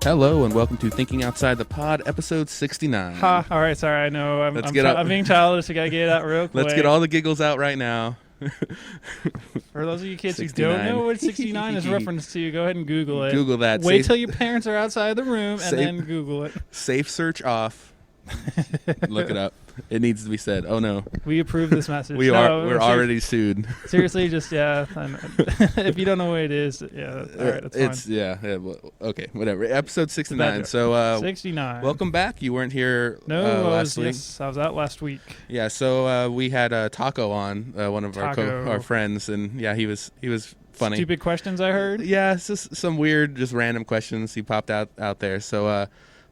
Hello and welcome to Thinking Outside the Pod, episode 69. Ha! All right, sorry. I know I'm being childish. I gotta get it out real quick. Let's get all the giggles out right now. For those of you kids 69. Who don't know what 69 is reference to, go ahead and Google it. Google that. Wait till your parents are outside the room and then Google it. Safe search off. Look it up. It needs to be said. Oh no, we approve this message. We're already sued. Seriously, just if you don't know what it is, all right, that's fine. Well, okay, whatever. Episode 69. So 69. Welcome back. You weren't here last week. Yes, I was out last week. Yeah, so we had Taco on, one of our friends, and yeah, he was funny. Stupid questions, I heard. Yeah, it's just some weird, just random questions he popped out there. So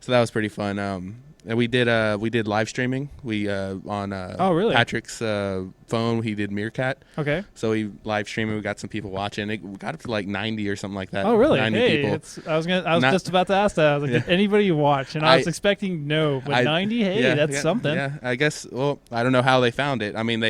that was pretty fun. And we did live streaming. We on really? Patrick's phone. He did Meerkat. Okay. So we live streaming. We got some people watching. It got up to like 90 or something like that. Oh really? 90 people. I was just about to ask that. I was like, did anybody you watch? And I was expecting no, but 90. Hey, that's something. Yeah, I guess. Well, I don't know how they found it. I mean,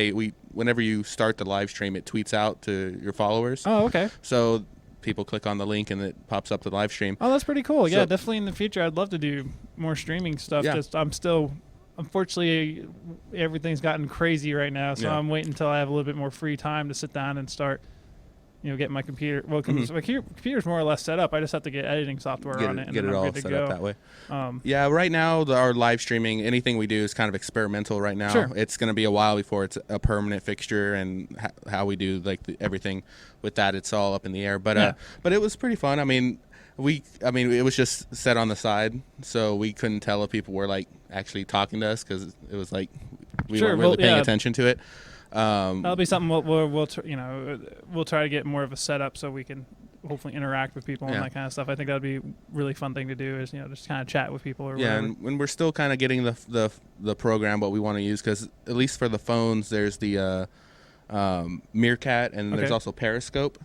whenever you start the live stream, it tweets out to your followers. Oh okay. So people click on the link and it pops up the live stream. Oh, that's pretty cool. Yeah, definitely in the future I'd love to do more streaming stuff. Yeah. Just I'm still, unfortunately, everything's gotten crazy right now, so I'm waiting until I have a little bit more free time to sit down and start, getting my computer. Well, my computer's more or less set up. I just have to get editing software on it and get it all set up that way. Right now our live streaming, anything we do is kind of experimental right now. Sure. It's going to be a while before it's a permanent fixture, and how we do everything with that, it's all up in the air. But but it was pretty fun. I mean, it was just set on the side, so we couldn't tell if people were like actually talking to us because it was like we weren't really paying attention to it. That'll be something we'll try to get more of a setup so we can hopefully interact with people and that kind of stuff. I think that'd be a really fun thing to do is just kind of chat with people or whatever. And we're still kind of getting the program what we want to use, because at least for the phones there's the Meerkat, and there's also Periscope.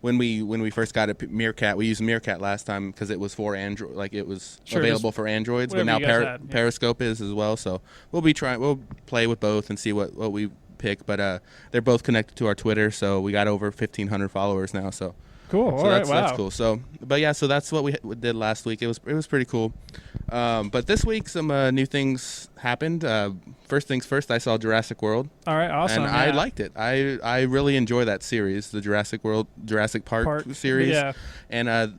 When we first got a Meerkat, we used Meerkat last time because it was for Android, like it was available for Androids. But now Periscope is as well. So we'll play with both and see what we pick. But they're both connected to our Twitter, so we got over 1,500 followers now. So cool. That's cool. So that's what we did last week. It was pretty cool. But this week some new things happened. First things first, I saw Jurassic World. All right, awesome. And I liked it. I really enjoy that series, the Jurassic Park series. Yeah. And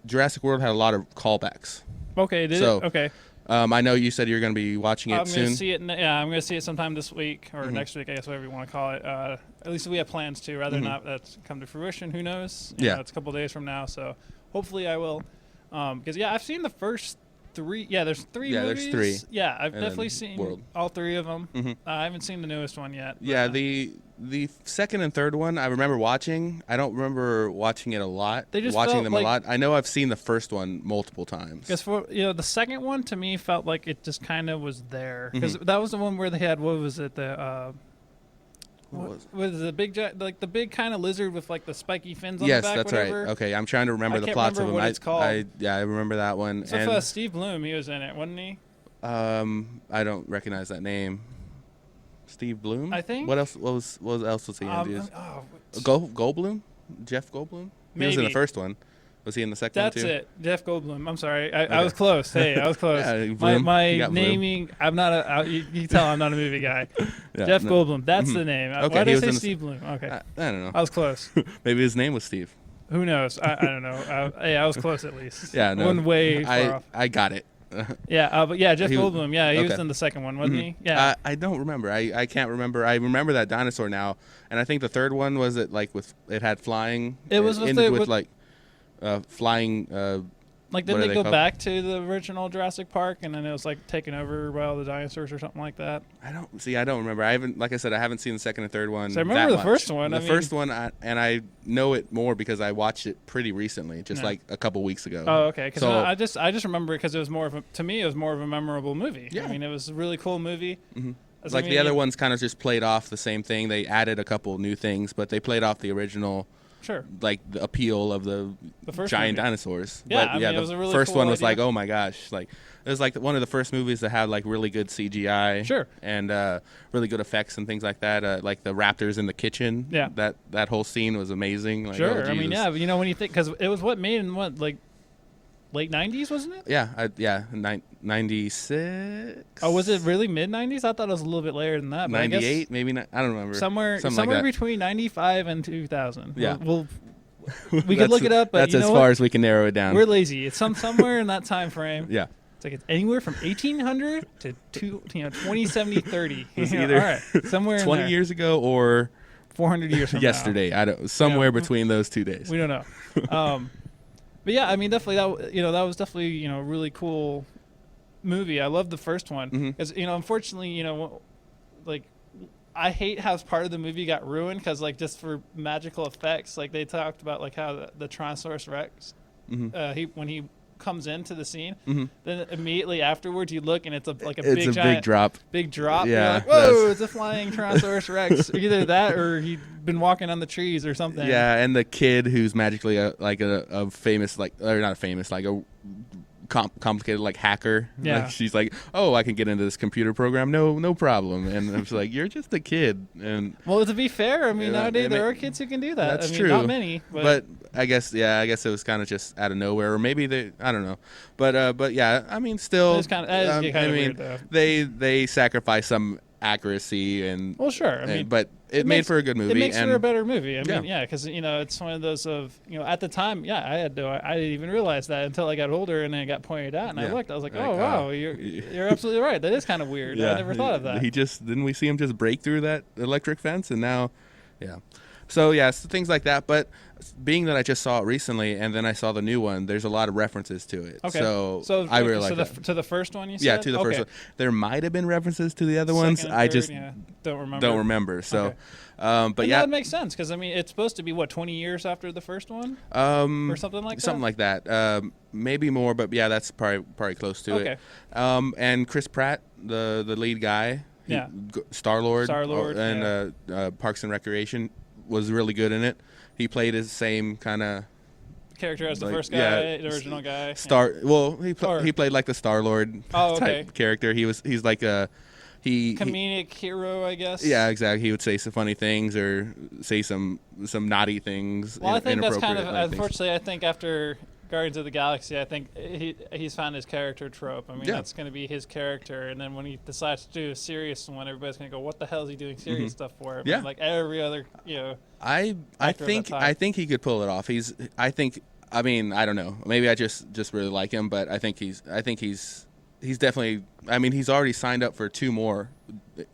Jurassic World had a lot of callbacks. Okay, okay. I know you said you're going to be watching it soon. I'm going to see it sometime this week or next week, I guess, whatever you want to call it. At least we have plans to. Rather not that's come to fruition, who knows? It's a couple days from now, so hopefully I will. Because, I've seen the first 3. Yeah, there's 3 movies. There's 3. Yeah, I've definitely seen all 3 of them. Mm-hmm. I haven't seen the newest one yet. Yeah, the second and third one I remember watching. I don't remember watching it a lot. Watching them a lot. I know I've seen the first one multiple times. Because for the second one to me felt like it just kind of was there. Because that was the one where they had, what was it, what was the big the big kind of lizard with like the spiky fins on the back? Yes, that's whatever. right. Okay, I'm trying to remember the plots of them. What it's called. I remember that one. So and Steve Bloom, he was in it, wasn't he? I don't recognize that name. Steve Bloom? I think. What else was he in? Goldblum? Jeff Goldblum? He was in the first one. Was he in the second one too? That's it. Jeff Goldblum. I'm sorry. I was close. Hey, I was close. My naming, Bloom. I'm not a, you can tell I'm not a movie guy. Jeff Goldblum. That's the name. Okay, why did I say Steve Bloom? Okay. I don't know. I was close. Maybe his name was Steve. Who knows? I don't know. I was close at least. Yeah, no. One way far off. I got it. But Jeff Goldblum. Yeah, he was in the second one, wasn't he? Yeah. I don't remember. I can't remember. I remember that dinosaur now, and I think the third one was it had flying. It was flying. Like, didn't they go back to the original Jurassic Park, and then it was like taken over by all the dinosaurs or something like that? I don't remember. I haven't seen the second and third one. So I remember the first one. First one, I know it more because I watched it pretty recently, just like a couple weeks ago. Oh, okay. Because I just remember it because it was more of a memorable movie. Yeah. I mean, it was a really cool movie. Mm-hmm. Like the other ones kind of just played off the same thing. They added a couple new things, but they played off the original. Sure. Like the appeal of the first giant movie. Dinosaurs. Yeah, but, it was a really first cool one was idea. like, oh my gosh, like it was like one of the first movies that had like really good CGI. Sure. And really good effects and things like that. Like the raptors in the kitchen. Yeah. That whole scene was amazing. Like, sure. oh, I mean, when you think, because it was what made in late 90s, wasn't it? Yeah, 96. Oh, was it really mid 90s? I thought it was a little bit later than that. 98, maybe not. I don't remember. Somewhere like between 95 and 2000. Yeah, we could look it up, but that's as far as we can narrow it down. We're lazy. It's somewhere in that time frame. Yeah. It's like it's anywhere from 1800 to 2070, 30. Either all right, somewhere 20 in years ago or 400 years from yesterday. Now. Somewhere between those 2 days. We don't know. But yeah, I mean, definitely that was definitely a really cool movie. I love the first one because unfortunately like I hate how part of the movie got ruined because like just for magical effects, like they talked about like how the Tyrannosaurus Rex when he comes into the scene, then immediately afterwards you look and it's a big drop. Yeah, you're like, whoa, it's a flying Tyrannosaurus Rex. Either that or he'd been walking on the trees or something. Yeah, and the kid who's magically a famous not famous, like a complicated like hacker. Yeah, like, she's like, oh, I can get into this computer program, no problem. And I'm like, you're just a kid. And well, to be fair, I mean nowadays there are kids who can do that. That's true. Not many, but I guess it was kind of just out of nowhere, or maybe I don't know, but yeah, I mean, still, it's kind of weird though. They sacrifice some accuracy and well, sure, I mean, but it made for a good movie. It makes for a better movie. I mean, yeah, because it's one of those of at the time, I didn't even realize that until I got older and then it got pointed out and I looked, I was like, oh wow, you're absolutely right. That is kind of weird. Yeah, I never thought of that. Didn't we see him just break through that electric fence and now, yeah. So things like that. But being that I just saw it recently and then I saw the new one, there's a lot of references to it. Okay. So I really like that. To the first one you said? Yeah, to the first one. There might have been references to the other ones. And I third, just don't remember. So, okay. But that makes sense because I mean it's supposed to be 20 years after the first one, or something like that. Something like that. Maybe more, but yeah, that's probably close to it. And Chris Pratt, the lead guy, Star-Lord, and Parks and Recreation, was really good in it. He played his same kind of character as the first guy, the original guy. Well, he played like the Star-Lord type character. He's like a comedic hero, I guess. Yeah, exactly. He would say some funny things or say some naughty things. Well, I think that's kind of unfortunately. I think after Guardians of the Galaxy, I think he's found his character trope. I mean, that's going to be his character, and then when he decides to do a serious one, everybody's going to go, "What the hell is he doing serious stuff for?" I mean, like every other, I think he could pull it off. I mean, I don't know. Maybe I just really like him, but I think he's definitely. I mean, he's already signed up for 2 more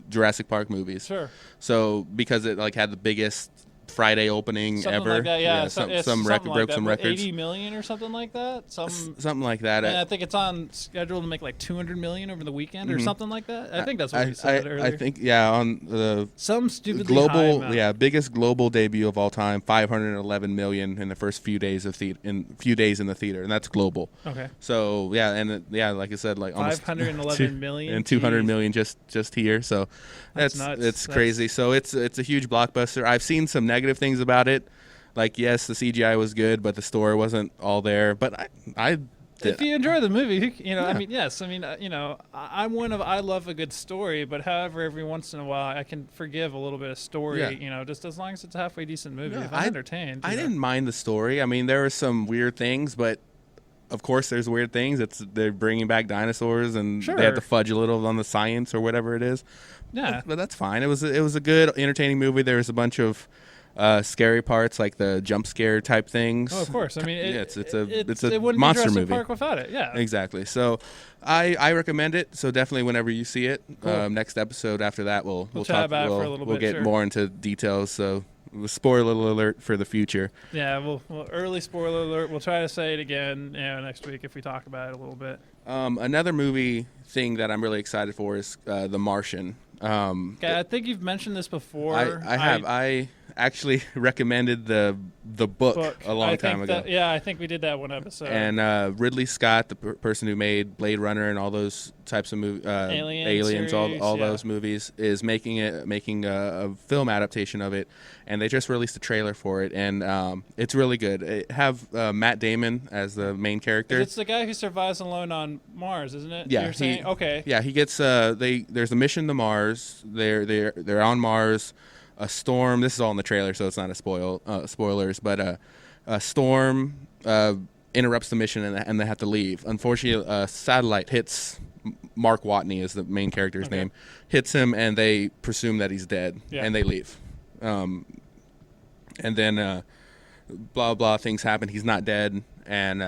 Jurassic Park movies. Sure. So because it had the biggest Friday opening something ever. Like that, some broke some records. 80 million or something like that. Something like that. And I think it's on schedule to make like 200 million over the weekend or something like that. I think that's what you said earlier. I think on the some stupidly global high amount. Biggest global debut of all time, 511 million in the first few days in the theater, and that's global. Okay. So like I said, like almost 511 million and 200 million just here. So that's nuts. It's crazy. So it's a huge blockbuster. I've seen some negative things about it, like yes, the CGI was good, but the story wasn't all there. But if you enjoy the movie, I mean, yes, I mean, I love a good story, but however, every once in a while, I can forgive a little bit of story, just as long as it's a halfway decent movie. If I'm entertained. I didn't mind the story. I mean, there were some weird things, but of course, there's weird things. They're bringing back dinosaurs, and they have to fudge a little on the science or whatever it is. Yeah, but that's fine. It was a good, entertaining movie. There was a bunch of scary parts, like the jump scare type things. Oh, of course. I mean, it's a it wouldn't monster be Jurassic movie. Park without it. Yeah, exactly. So, I recommend it. So definitely, whenever you see it, cool. Next episode after that, we'll chat talk about it for a little bit. We'll get more into details. So, spoiler alert for the future. Yeah, we'll early spoiler alert. We'll try to say it again, next week if we talk about it a little bit. Another movie thing that I'm really excited for is The Martian. I think you've mentioned this before. I have. I actually recommended the book a long time ago. I think we did that one episode. And Ridley Scott, the person who made Blade Runner and all those types of movies, Aliens, series, all those movies, is making a film adaptation of it. And they just released a trailer for it, and it's really good. It have Matt Damon as the main character. It's the guy who survives alone on Mars, isn't it? Yeah. You're saying? Okay. Yeah, he gets there's a mission to Mars. They're on Mars. A storm. This is all in the trailer, so it's not spoilers. But a storm interrupts the mission, and they have to leave. Unfortunately, a satellite hits Mark Watney, is the main character's name, hits him, and they presume that he's dead, and they leave. And then blah blah things happen. He's not dead, and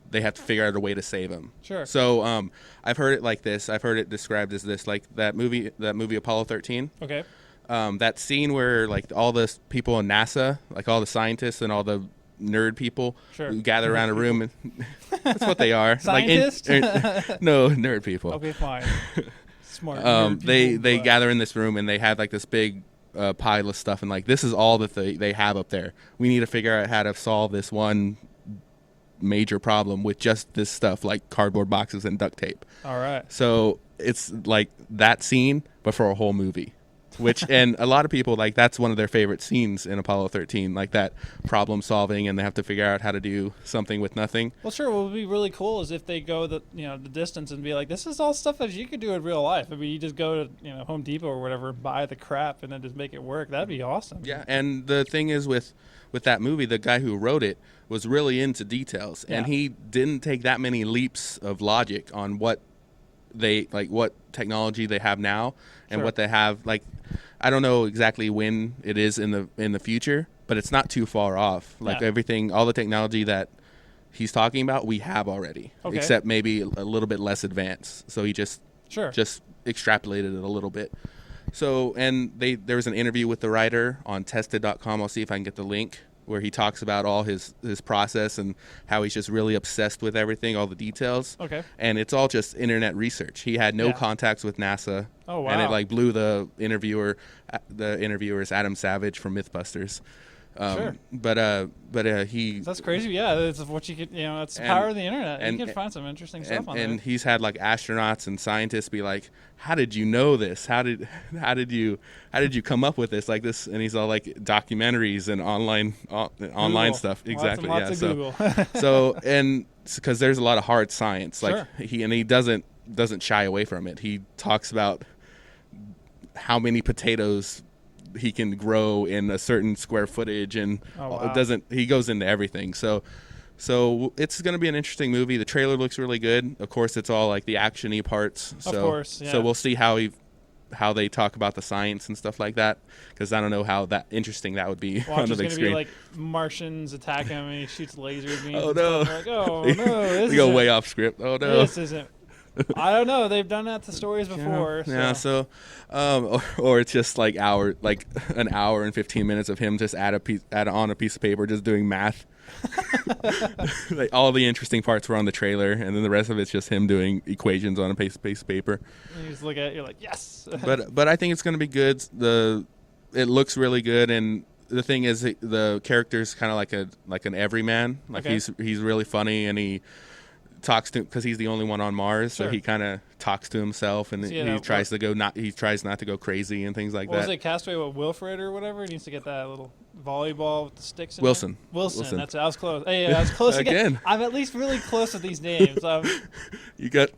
they have to figure out a way to save him. Sure. So I've heard it like this. I've heard it described as this, like that movie Apollo 13. Okay. That scene where like all the people in NASA, like all the scientists and all the nerd people who gather around a room, and that's what they are. Scientists? No, nerd people. Okay, fine. Smart. They gather in this room, and they have like this big pile of stuff, and like this is all that they have up there. We need to figure out how to solve this one major problem with just this stuff, like cardboard boxes and duct tape. All right. So it's like that scene, but for a whole movie. Which, and a lot of people, like, that's one of their favorite scenes in Apollo 13, like that problem solving, and they have to figure out how to do something with nothing. Well, sure. What would be really cool is if they go the distance and be like, this is all stuff that you could do in real life. I mean, you just go to Home Depot or whatever, buy the crap, and then just make it work. That'd be awesome. Yeah, and the thing is with that movie, the guy who wrote it was really into details, and he didn't take that many leaps of logic on what technology they have now and what they have. Like, I don't know exactly when it is in the future, but it's not too far off. Like everything, all the technology that he's talking about, we have already, except maybe a little bit less advanced. So he just extrapolated it a little bit. So, and there was an interview with the writer on tested.com. I'll see if I can get the link, where he talks about all his process and how he's just really obsessed with everything, all the details. Okay. And it's all just internet research. He had no contacts with NASA. Oh, wow. And it like blew the interviewer is Adam Savage from Mythbusters. Sure. But he... That's crazy. Yeah, it's what you could, it's the power of the internet. You can find some interesting stuff on there. And he's had like astronauts and scientists be like, how did you know this? How did you come up with this like this? And he's all like documentaries and online stuff. Exactly. Lots of Google. So, and because there's a lot of hard science, like he doesn't shy away from it. He talks about how many potatoes he can grow in a certain square footage, and he goes into everything. So it's going to be an interesting movie. The trailer looks really good. Of course, it's all like the action-y parts. So, of course, yeah. So we'll see how they talk about the science and stuff like that, because I don't know how that interesting that would be on the big screen. It's going to be like Martians attack him and he shoots laser beams. Oh no! Like, oh no! They go way off script. Oh no! This isn't. I don't know. They've done that to stories before. Yeah. So or it's just like an hour and 15 minutes of him just add on a piece of paper just doing math. Like all the interesting parts were on the trailer, and then the rest of it's just him doing equations on a piece of paper. And you just look at it, you're like, yes. but I think it's going to be good. It looks really good, and the thing is, the character's kind of like an everyman. Like he's really funny, and he talks to, because he's the only one on Mars, so he kind of talks to himself, and he tries not to go crazy and things like that. Was it Castaway with Wilfred or whatever? He needs to get that little volleyball with the sticks in Wilson. it. Wilson. That's it. I was close. Hey, I was close again. I'm at least really close with these names. You got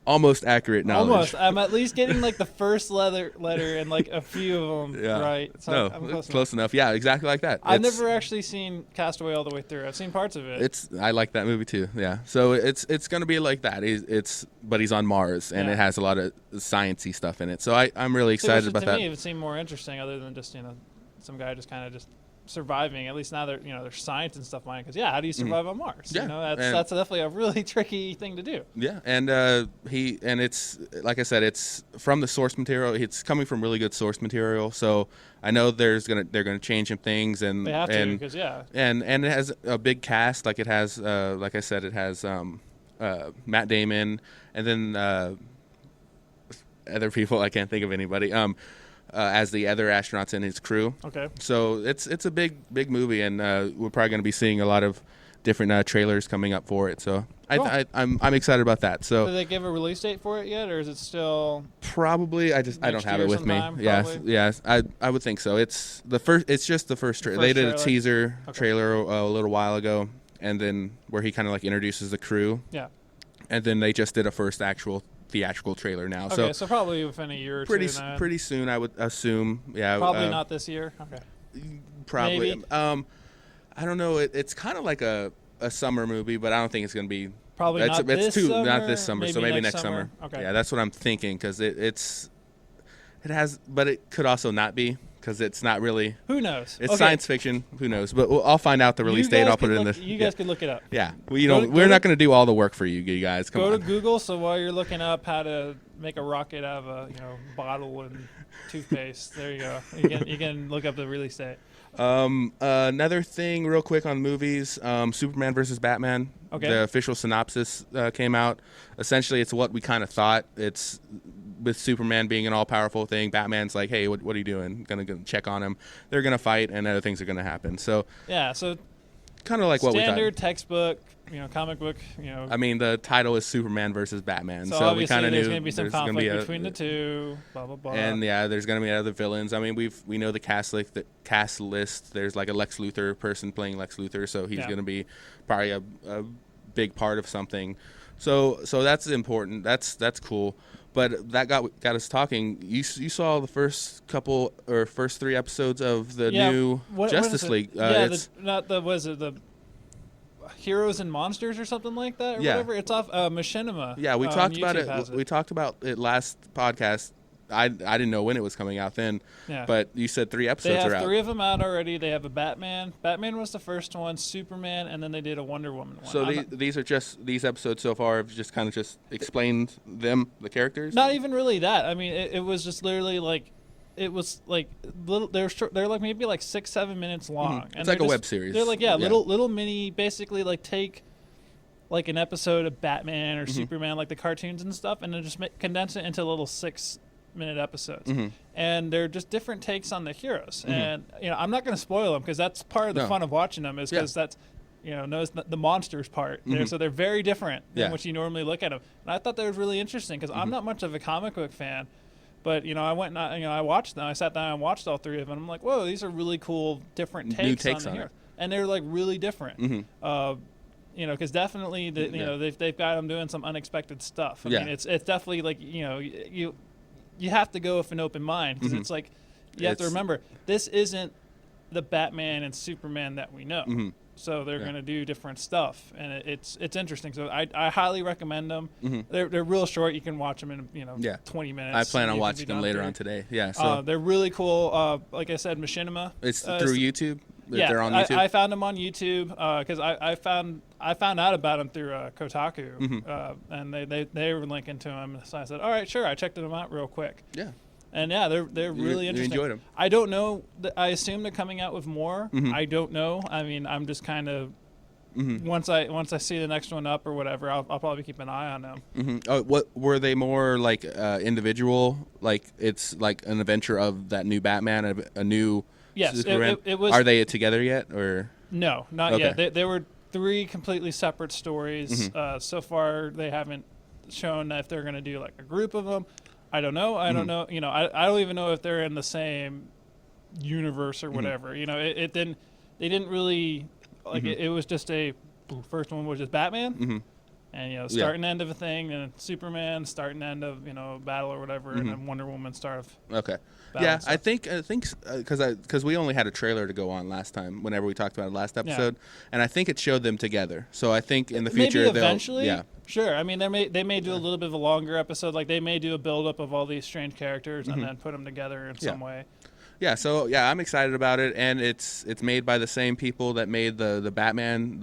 almost accurate knowledge. Almost. I'm at least getting like the first letter and like a few of them right. So I'm close enough. Yeah, exactly like that. I've never actually seen Castaway all the way through. I've seen parts of it. I like that movie too. Yeah. So it's going to be like that. But he's on Mars, and it has a lot of sciencey stuff in it. So I'm really excited about that. To me, it would seem more interesting, other than just some guy just kind of just surviving. At least now there's science and stuff behind it. Because how do you survive on Mars? Yeah, that's definitely a really tricky thing to do. Yeah, and it's like I said, it's from the source material. It's coming from really good source material. So I know they're gonna change some things, and they have to, because and it has a big cast. Like it has, like I said, it has Matt Damon, and then other people. I can't think of anybody. As the other astronauts in his crew. Okay. So it's a big movie, and we're probably going to be seeing a lot of different trailers coming up for it. So cool. I'm excited about that. So did they give a release date for it yet, or is it still probably? I don't have it with me. Yes, I would think so. It's just the first trailer. They did a teaser trailer a little while ago, and then where he kind of like introduces the crew. Yeah. And then they just did a first actual theatrical trailer now. Okay, so probably within a year or two. Pretty soon, I would assume. Yeah. Probably not this year. Okay. Probably. Maybe. I don't know. It's kind of like a summer movie, but I don't think it's going to be. Probably not this summer. Not this summer, so maybe next summer. Okay. Yeah, that's what I'm thinking, because it has, but it could also not be, because it's not really. Who knows? It's science fiction. Who knows? But I'll find out the release date. I'll put it in the. You guys could look it up. Yeah, we're not going to do all the work for you guys. Come on. Go to Google. So while you're looking up how to make a rocket out of a bottle and toothpaste, there you go. You can look up the release date. Another thing real quick on movies, Superman versus Batman. Okay. The official synopsis came out. Essentially, it's what we kind of thought. It's with Superman being an all-powerful thing. Batman's like, hey, what are you doing? Gonna go check on him. They're going to fight, and other things are going to happen. So yeah, so kind of like what we thought. Standard textbook, comic book, I mean, the title is Superman versus Batman, so we kind of knew there's going to be some conflict between the two, blah, blah, blah. And, yeah, there's going to be other villains. I mean, we know the cast list. There's, like, a Lex Luthor person playing Lex Luthor, so he's going to be probably a big part of something. So that's important. That's cool. But that got us talking. You saw the first 3 episodes of the new Justice League. The Heroes and Monsters or something like that, or whatever. It's off Machinima. Yeah, we talked about it. We talked about it last podcast. I didn't know when it was coming out then. Yeah. But you said 3 episodes are out. They have 3 of them out already. They have a Batman. Batman was the first one. Superman, and then they did a Wonder Woman one. So these are just these episodes so far have just kind of just explained the characters. Not even really that. I mean, it was just literally like. It was like little. They're like maybe like 6-7 minutes long. Mm-hmm. It's like a web series. They're like little mini, basically like take like an episode of Batman or Superman, like the cartoons and stuff, and then just condense it into little 6-minute episodes. And they're just different takes on the heroes. And I'm not going to spoil them because that's part of the fun of watching them is because that's knows the monsters part. So they're very different than what you normally look at them. And I thought that was really interesting because I'm not much of a comic book fan. But I went and I watched them. I sat down and watched all 3 of them. I'm like, whoa, these are really cool, different takes on the heroes, and they're like really different. Because definitely they've got them doing some unexpected stuff. I mean, it's definitely like you have to go with an open mind because it's like you have to remember this isn't the Batman and Superman that we know. So they're going to do different stuff, and it's interesting. So I highly recommend them. They're real short. You can watch them in 20 minutes. I plan on watching them later on today. Yeah, so they're really cool. Like I said, Machinima. It's through YouTube. Yeah, they're on YouTube. I found them on YouTube because I found out about them through Kotaku, and they were linking to them. So I said, all right, sure. I checked them out real quick. Yeah. And they're really interesting. You enjoyed them. I don't know. I assume they're coming out with more. I don't know. I mean, I'm just kind of once I see the next one up or whatever, I'll probably keep an eye on them. Oh, what were they more like individual? Like it's like an adventure of that new Batman, a new Superman? It was. Are they together yet or? No, not yet. They were 3 completely separate stories. So far, they haven't shown if they're going to do like a group of them. I don't know. I don't know. I don't even know if they're in the same universe or whatever. It didn't. They didn't really like. It was just first one was just Batman, and start and end of a thing, and Superman start and end of battle or whatever, and then Wonder Woman start of. Okay. Yeah, I think because we only had a trailer to go on last time. Whenever we talked about it last episode, and I think it showed them together. So I think in the future maybe eventually, they'll sure. I mean, they may do a little bit of a longer episode. Like they may do a build up of all these strange characters and then put them together in some way. Yeah. So I'm excited about it, and it's made by the same people that made the Batman.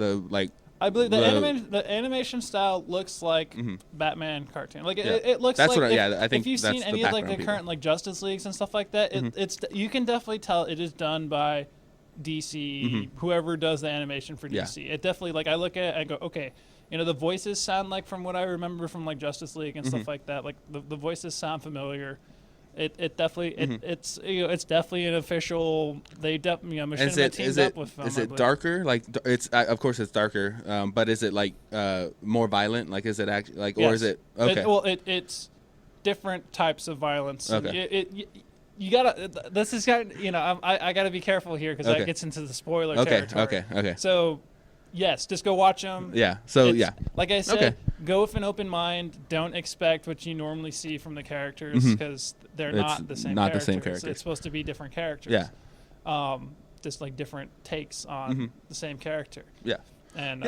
I believe the animation style looks like Batman cartoon. Like it looks that's like I think if you've seen any of like the current like Justice Leagues and stuff like that, it's you can definitely tell it is done by DC, whoever does the animation for DC. It definitely I look at it, I go, okay, the voices sound like from what I remember from like Justice League and stuff like that. Like the voices sound familiar. It definitely it's definitely an official. Machinima teams up with them. Is it darker? Like it's of course it's darker. But is it like more violent? Like is it actually like or is it okay? It's different types of violence. Okay. You gotta. This is kind. I gotta be careful here because that gets into the spoiler territory. Okay. So. Yes, just go watch them. Yeah. So like I said, go with an open mind. Don't expect what you normally see from the characters because they're not the same. Not characters. the same characters. It's supposed to be different characters. Yeah. Just like different takes on the same character. Yeah. And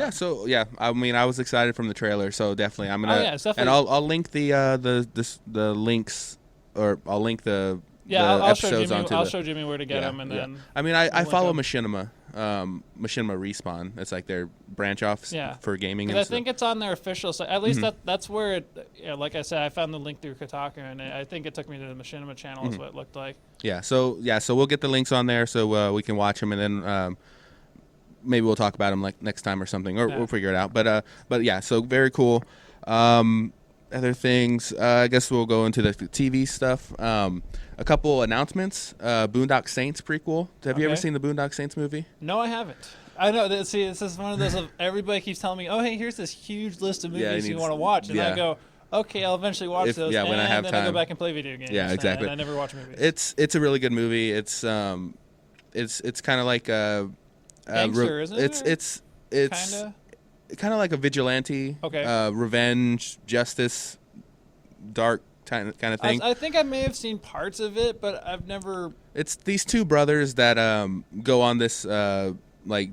I mean, I was excited from the trailer, so definitely I'm gonna. Definitely. And I'll link the links, or I'll link the episodes onto. I'll show Jimmy where to get them, and then. I mean, I follow Machinima. Machinima Respawn. It's like their branch off for gaming. I think it's on their official site. At least that's where it. Like I said, I found the link through Kotaku, and I think it took me to the Machinima channel. Is what it looked like. So we'll get the links on there so we can watch them, and then maybe we'll talk about them like next time or something, or we'll figure it out. But yeah, so very cool. Other things, I guess we'll go into the TV stuff. A couple announcements. Boondocks Saints prequel. Have you ever seen the Boondocks Saints movie? No, I haven't. I know. See, this is one of those. Everybody keeps telling me, "Oh, hey, here's this huge list of movies you want to watch," and I go, "Okay, I'll eventually watch those." Yeah, when I have then time. I go back and play video games. Yeah, exactly. And I never watch movies. It's a really good movie. It's kind of like a gangster, isn't it? It's kind of like a vigilante, revenge, justice, dark kind of thing. I think I may have seen parts of it, but I've never. It's these two brothers that go on this like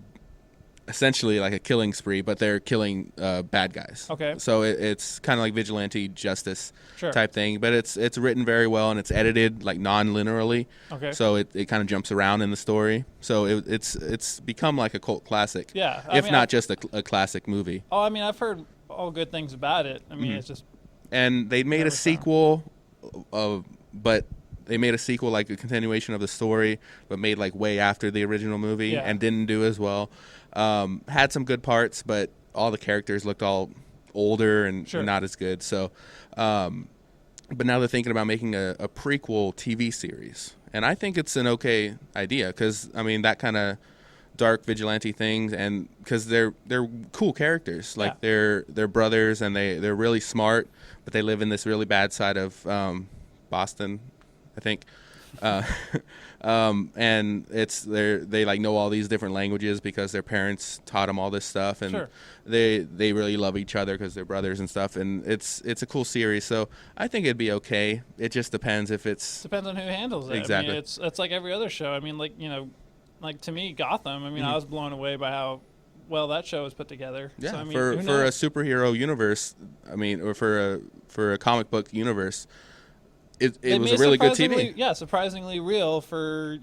essentially like a killing spree, but they're killing bad guys. Okay. So it's kind of like vigilante justice type thing, but it's written very well and it's edited like non-linearly. Okay. So it kind of jumps around in the story. So it's become like a cult classic. Yeah. If not just a classic movie. Oh, I mean, I've heard all good things about it. I mean, it's just. And they made a sequel, but they made a sequel like a continuation of the story, but made like way after the original movie and didn't do as well. Had some good parts, but all the characters looked all older and not as good. So, but now they're thinking about making a prequel TV series, and I think it's an okay idea because I mean that kind of dark vigilante things, and because they're cool characters, like they're brothers and they're really smart, but they live in this really bad side of Boston, I think. And they like know all these different languages because their parents taught them all this stuff, and they really love each other because they're brothers and stuff. And it's a cool series, so I think it'd be okay. It just depends if depends on who handles it. Exactly. I mean, it's like every other show. I mean, like to me, Gotham. I mean, I was blown away by how well that show was put together. Yeah, so, I mean, for a superhero universe, I mean, or for a comic book universe. It was a really good TV. Yeah, surprisingly real for,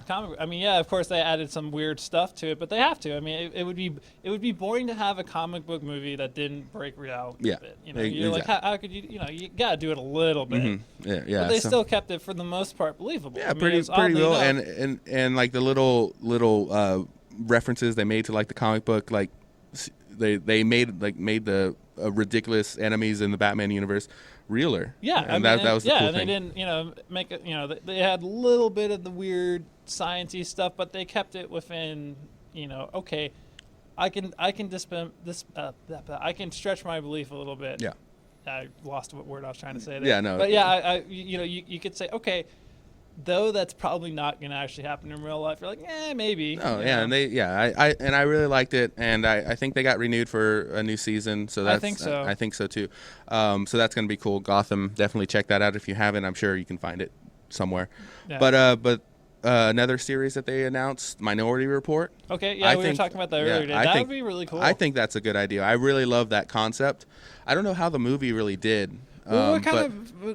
comic. I mean, of course they added some weird stuff to it, but they have to. I mean, it would be boring to have a comic book movie that didn't break reality a bit. You're like, how could you? You gotta do it a little bit. Mm-hmm. Yeah. But they still kept it for the most part believable. Yeah, pretty real, and like the little references they made to like the comic book, like they made the ridiculous enemies in the Batman universe realer. Yeah, and that was the cool thing. And they didn't, make it. They had a little bit of the weird sciencey stuff, but they kept it within. Okay, I can I can stretch my belief a little bit. Yeah, I lost what word I was trying to say there. Yeah, no. But yeah, you could say okay. Though that's probably not going to actually happen in real life. You're like, maybe. Oh yeah, and I really liked it, and I think they got renewed for a new season. So I think so. I think so too. So that's going to be cool. Gotham, definitely check that out if you haven't. I'm sure you can find it somewhere. Yeah. But another series that they announced, Minority Report. Okay, yeah, we were talking about that earlier today. That would be really cool. I think that's a good idea. I really love that concept. I don't know how the movie really did. Well,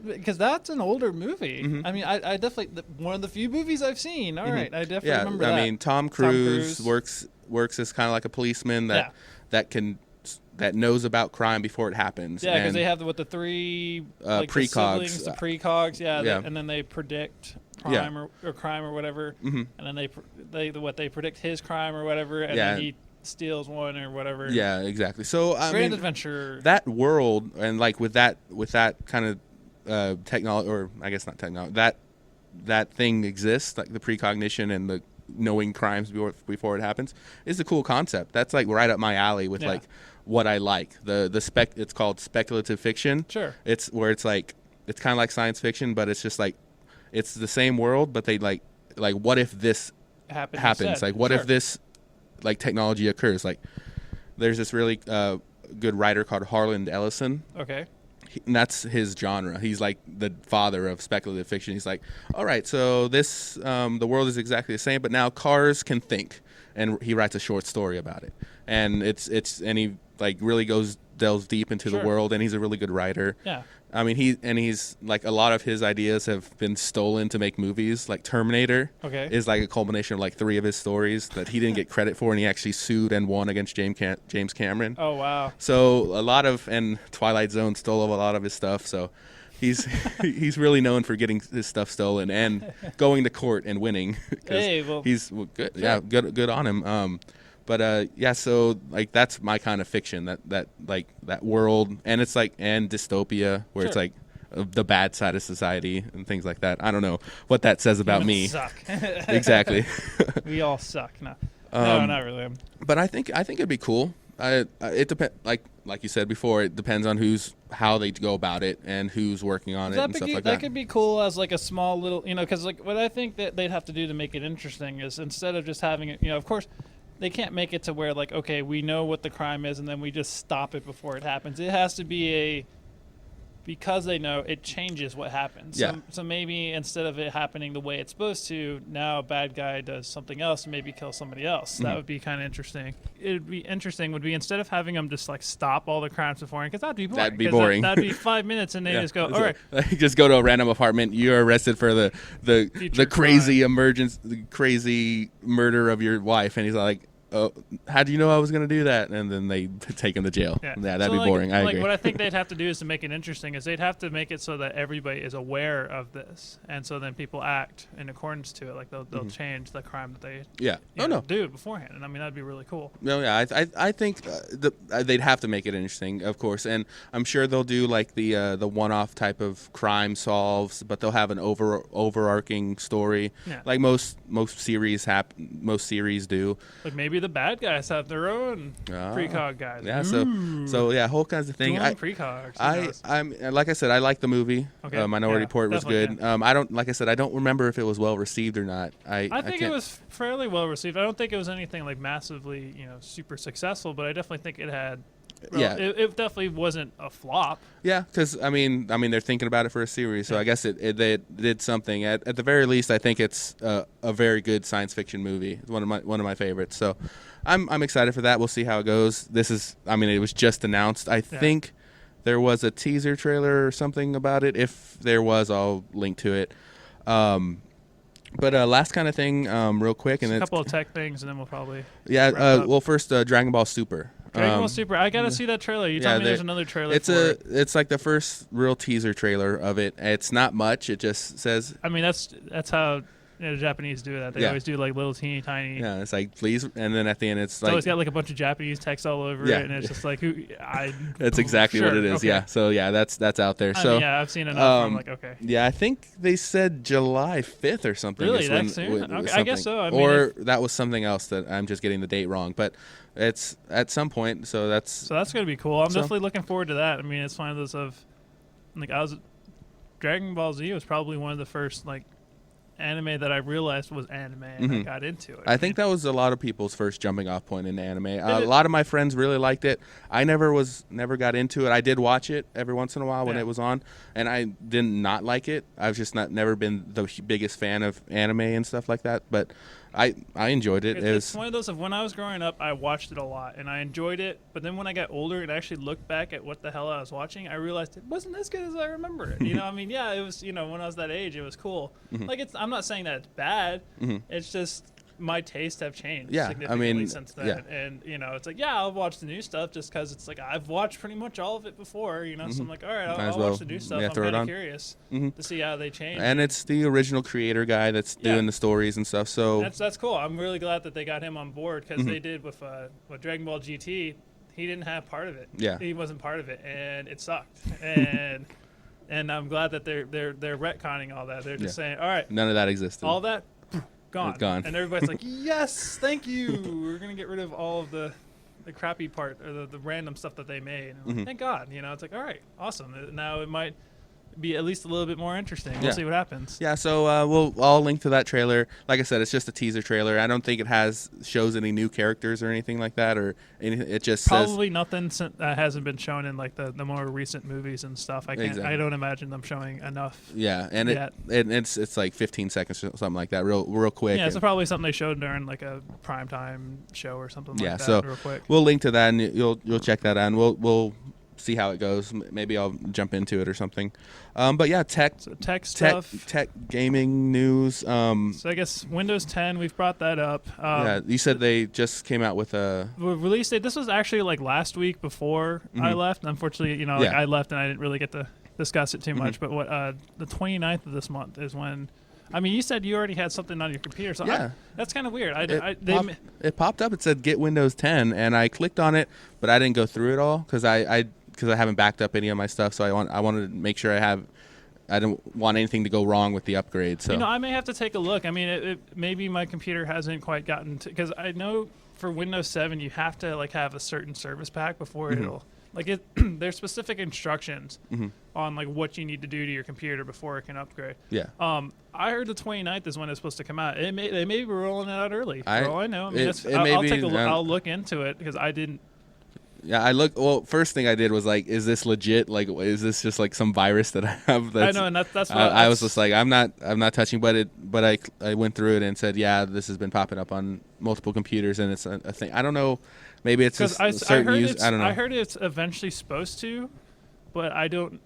because that's an older movie. Mm-hmm. I mean, I definitely one of the few movies I've seen. All right, I definitely remember that. I mean, Tom Cruise works as kind of like a policeman that knows about crime before it happens. Yeah, because they have the three precogs, the precogs. Yeah. And then they predict crime or crime or whatever, and then they predict his crime or whatever, and then he steals one or whatever. Yeah, exactly. So Grand Adventure. That world, and like with that kind of technology, or I guess not technology, that thing exists, like the precognition and the knowing crimes before it happens, is a cool concept. That's like right up my alley with like what I like. It's called speculative fiction. Sure. It's where it's kind of like science fiction, but it's just like it's the same world, but they like what if this happens? Instead. Like what if this like technology occurs? Like there's this really good writer called Harland Ellison. Okay. And that's his genre. He's like the father of speculative fiction. He's like, all right, so this the world is exactly the same, but now cars can think, and he writes a short story about it. And and he like really delves deep into the world, and he's a really good writer. Yeah. I mean, he's like, a lot of his ideas have been stolen to make movies. Like Terminator is like a culmination of like 3 of his stories that he didn't get credit for, and he actually sued and won against James Cameron. Oh wow! So and Twilight Zone stole a lot of his stuff. So he's really known for getting his stuff stolen and going to court and winning. He's good. Sure. Yeah, good on him. But so like that's my kind of fiction, that like that world, and it's like and dystopia where it's like the bad side of society and things like that. I don't know what that says about me. Suck. Exactly. We all suck. No, not really. But I think it'd be cool. It depends. Like you said before, it depends on how they go about it and who's working on it and stuff like that. That could be cool as like a small little, because like what I think that they'd have to do to make it interesting is, instead of just having it, of course. They can't make it to where, like, okay, we know what the crime is and then we just stop it before it happens. It has to be because they know it changes what happens. Yeah. So maybe instead of it happening the way it's supposed to, now a bad guy does something else and maybe kills somebody else. That would be kind of interesting. Would be instead of having them just, like, stop all the crimes beforehand, because that'd be boring. That'd be 5 minutes and they just go, all right. Just go to a random apartment. You're arrested for the crazy murder of your wife. And he's like, oh, how do you know I was going to do that? And then they take him to jail. Yeah, that'd be boring. I agree. What I think they'd have to do is to make it interesting is they'd have to make it so that everybody is aware of this. And so then people act in accordance to it. Like they'll change the crime that they do beforehand. And I mean, that'd be really cool. No, yeah. I think they'd have to make it interesting, of course. And I'm sure they'll do like the one-off type of crime solves, but they'll have an overarching story. Yeah. Like most series do. Like maybe the bad guys have their own precog guys. Yeah, so yeah, whole kinds of things. Precogs. I'm like I said, I like the movie. Okay. Minority Report was good. Yeah. I don't remember if it was well received or not. I think it was fairly well received. I don't think it was anything like massively, super successful, but I definitely think it had. It definitely wasn't a flop. Yeah, because I mean, they're thinking about it for a series, so I guess they did something. At the very least, I think it's a very good science fiction movie. It's one of my favorites. So I'm excited for that. We'll see how it goes. It was just announced. I think there was a teaser trailer or something about it. If there was, I'll link to it. But last kind of thing, real quick, and a couple of tech things, and then we'll probably first Dragon Ball Super. Dragon Ball Super. I gotta see that trailer. You told me there's another trailer. It's like the first real teaser trailer of it. It's not much. It just says. I mean, that's how the Japanese do that. They always do like little teeny tiny. Yeah, it's like please, and then at the end it's like. Always got like a bunch of Japanese text all over it, and it's just like That's exactly what it is. Okay. Yeah. So yeah, that's out there. So I've seen enough. I'm like, okay. Yeah, I think they said July 5th or something. Really, that soon? Okay, I guess so. I mean, that was something else that I'm just getting the date wrong, but. It's at some point, so that's gonna be cool. I'm definitely looking forward to that. I mean, it's one of those Dragon Ball Z was probably one of the first like anime that I realized was anime, and I got into it. I think that was a lot of people's first jumping off point into anime. A lot of my friends really liked it. I never got into it. I did watch it every once in a while when it was on, and I did not like it. I've just never been the biggest fan of anime and stuff like that, but. I enjoyed it. It's one of those of when I was growing up, I watched it a lot and I enjoyed it. But then when I got older and actually looked back at what the hell I was watching, I realized it wasn't as good as I remember it. I mean, it was. When I was that age, it was cool. Like I'm not saying that it's bad. It's just my tastes have changed significantly since then. Yeah. And it's like I'll watch the new stuff just because it's like I've watched pretty much all of it before. So I'm like, all right, I'll watch the new stuff. I'm kind of curious to see how they change. And it's the original creator guy that's doing the stories and stuff. So that's cool. I'm really glad that they got him on board because they did with Dragon Ball GT. He didn't have part of it. Yeah, he wasn't part of it, and it sucked. And and I'm glad that they're retconning all that. They're just saying, all right, none of that existed. All that. Gone. And everybody's like, yes, thank you. We're going to get rid of all of the crappy part or the random stuff that they made. And like, thank God. It's like, all right, awesome. Now it might be at least a little bit more interesting. We'll see what happens. Yeah, so I'll link to that trailer. Like I said, it's just a teaser trailer. I don't think it shows any new characters or anything like that, or anything. It just probably nothing that hasn't been shown in like the more recent movies and stuff. I don't imagine them showing enough. Yeah, and it's like 15 seconds or something like that, real quick. Yeah, it's probably something they showed during like a primetime show or something like that. Yeah, so real quick. We'll link to that, and you'll check that out, and we'll see how it goes. Maybe I'll jump into it or something. But yeah, tech stuff, tech gaming news. So I guess Windows 10, we've brought that up. Yeah, you said they just came out with a release date. This was actually like last week before I left. Unfortunately, like I left and I didn't really get to discuss it too much. But what the 29th of this month is when. I mean, you said you already had something on your computer, so that's kind of weird. It popped up. It said "Get Windows 10," and I clicked on it, but I didn't go through it all because I haven't backed up any of my stuff. So I wanted to make sure I don't want anything to go wrong with the upgrade. So I may have to take a look. I mean, maybe my computer hasn't quite gotten to, because I know for Windows 7 you have to like have a certain service pack before it'll. Like there's specific instructions on like what you need to do to your computer before it can upgrade. Yeah. I heard the 29th is when it's supposed to come out. They may be rolling it out early. For all I know. I mean, I'll take a look. I'll look into it because I didn't. Yeah, first thing I did was like, is this legit? Like, is this just like some virus that I have? I know, and that's what I was just like, I'm not touching. But I went through it and said, yeah, this has been popping up on multiple computers, and it's a thing. I don't know. Maybe it's a certain use. I don't know. I heard it's eventually supposed to, but I don't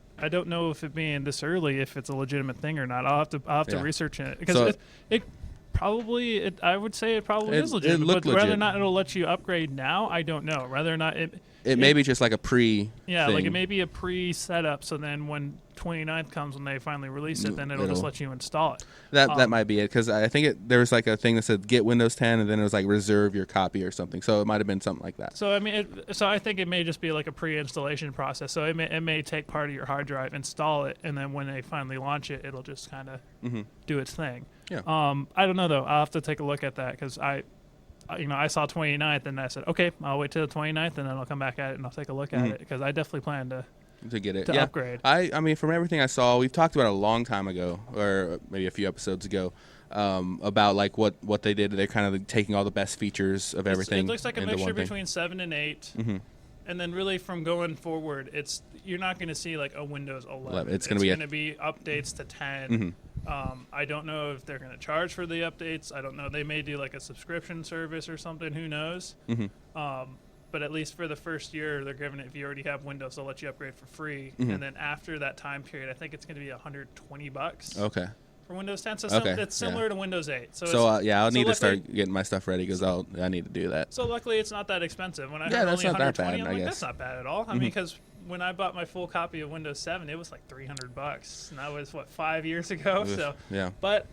know if it being this early, if it's a legitimate thing or not. I'll have to research it because I would say it probably is legitimate. But whether or not it'll let you upgrade now, I don't know. Whether or not it may be just like a pre. Yeah, like it may be a pre-setup. So then when 29th comes, when they finally release it, then it'll just let you install it. That might be it, because I think there was like a thing that said "Get Windows 10," and then it was like reserve your copy or something. So it might have been something like that. So I mean, I think it may just be like a pre-installation process. So it may take part of your hard drive, install it, and then when they finally launch it, it'll just kind of do its thing. Yeah. I don't know though. I'll have to take a look at that because I saw 29th and I said, okay, I'll wait till the 29th and then I'll come back at it and I'll take a look at it because I definitely plan to get it, to upgrade. I mean, from everything I saw, we've talked about it a long time ago, or maybe a few episodes ago, about like what they did. They're kind of taking all the best features of everything. It looks like a mixture between 7 and 8. And then really from going forward, you're not going to see like a Windows 11. It's going to be updates to 10. I don't know if they're going to charge for the updates. I don't know. They may do like a subscription service or something. Who knows? But at least for the first year, they're giving it. If you already have Windows, they'll let you upgrade for free. And then after that time period, I think it's going to be $120. Okay. For Windows 10, so it's similar to Windows 8. I'll need to start getting my stuff ready because I need to do that. So luckily, it's not that expensive. When I heard only $120, I'm like, that's not bad at all. I mean, because when I bought my full copy of Windows 7, it was like $300, and that was 5 years ago. So yeah, but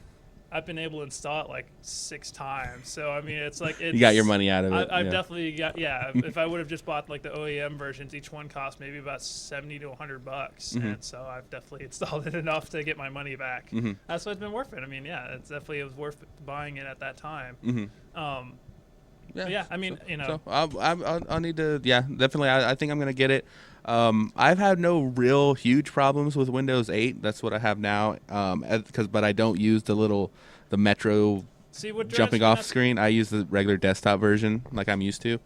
I've been able to install it like 6 times. So I mean, it's like you got your money out of it. I've definitely got If I would have just bought like the OEM versions, each one cost maybe about $70 to $100, and so I've definitely installed it enough to get my money back. That's why it's been worth it. I mean, it was worth buying it at that time. I mean, So I'll need to. Yeah, definitely. I think I'm gonna get it. I've had no real huge problems with Windows 8. That's what I have now. But I don't use the Metro jumping off screen. I use the regular desktop version like I'm used to.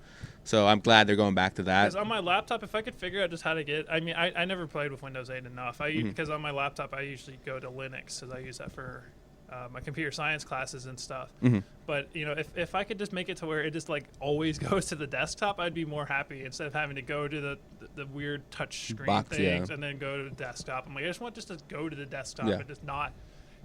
So I'm glad they're going back to that. Because on my laptop, if I could figure out just how to get, I mean, I never played with Windows 8 enough. Because on my laptop, I usually go to Linux because I use that for my computer science classes and stuff. But if I could just make it to where it just like always goes to the desktop, I'd be more happy instead of having to go to the weird touch screen things and then go to the desktop. I'm like, I just want just to go to the desktop and just not.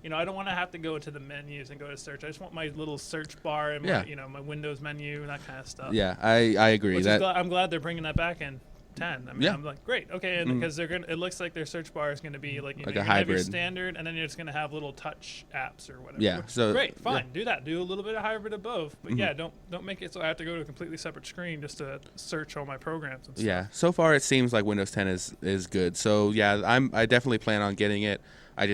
I don't want to have to go to the menus and go to search. I just want my little search bar and my, my Windows menu and that kind of stuff. Yeah, I agree. I'm glad they're bringing that back in 10. I mean, I'm like, great, okay, and because it looks like their search bar is going to be like, a hybrid, your standard, and then you're just going to have little touch apps or whatever. Yeah, so great, fine, do that. Do a little bit of hybrid of both, but don't make it so I have to go to a completely separate screen just to search all my programs and stuff. Yeah, so far it seems like Windows 10 is good. So yeah, I definitely plan on getting it. I'll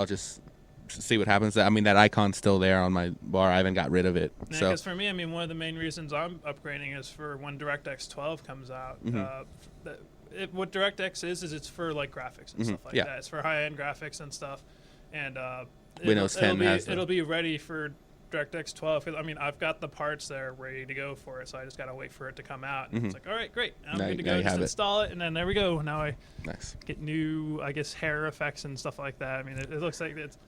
just see what happens. I mean, that icon's still there on my bar. I haven't got rid of it. Yeah, because for me, I mean, one of the main reasons I'm upgrading is for when DirectX 12 comes out. what DirectX is it's for like graphics and stuff like that. It's for high-end graphics and stuff, and Windows 10 it'll be ready for DirectX 12. I mean, I've got the parts that are ready to go for it, so I just gotta wait for it to come out. And it's like, all right, great, I'm good to go. Just install it, and then there we go. Now I get new, I guess, hair effects and stuff like that. I mean, it looks like it's.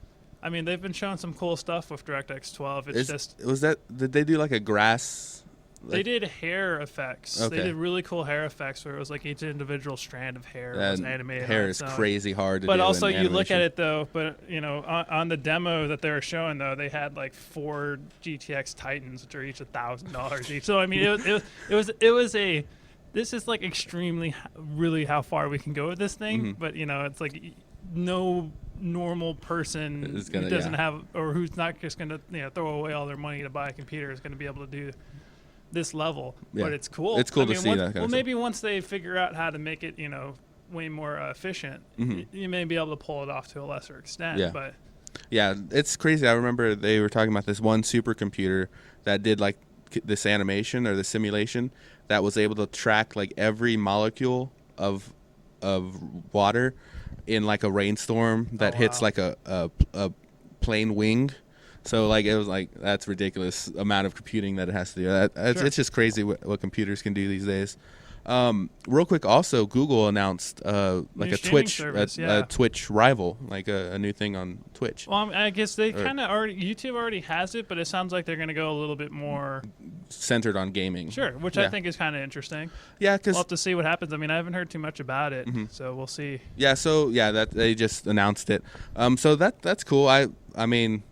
I mean, they've been showing some cool stuff with DirectX 12. Did they do like a grass? They did hair effects. Okay. They did really cool hair effects where it was like each individual strand of hair was animated. Hair is crazy hard to do. But also, you look at it though. But on the demo that they were showing though, they had like 4 GTX Titans, which are each $1,000 each. So I mean, it was a. This is like extremely, really how far we can go with this thing. But it's like no normal person who doesn't have, or who's not just going to throw away all their money to buy a computer is going to be able to do this level. But it's cool. It's cool to see that. Well, maybe once they figure out how to make it, way more efficient, you may be able to pull it off to a lesser extent. Yeah. But it's crazy. I remember they were talking about this one supercomputer that did like this animation or the simulation that was able to track like every molecule of water in like a rainstorm that hits like a plane wing. So like it was like that's ridiculous amount of computing that it has to do. It's just crazy what computers can do these days. Real quick, also Google announced like a Twitch rival, like a new thing on Twitch. Well, I guess they kind of already YouTube already has it, but it sounds like they're going to go a little bit more centered on gaming. Sure, which I think is kind of interesting. Yeah, because we'll have to see what happens. I mean, I haven't heard too much about it, so we'll see. Yeah, that they just announced it. So that's cool. I mean,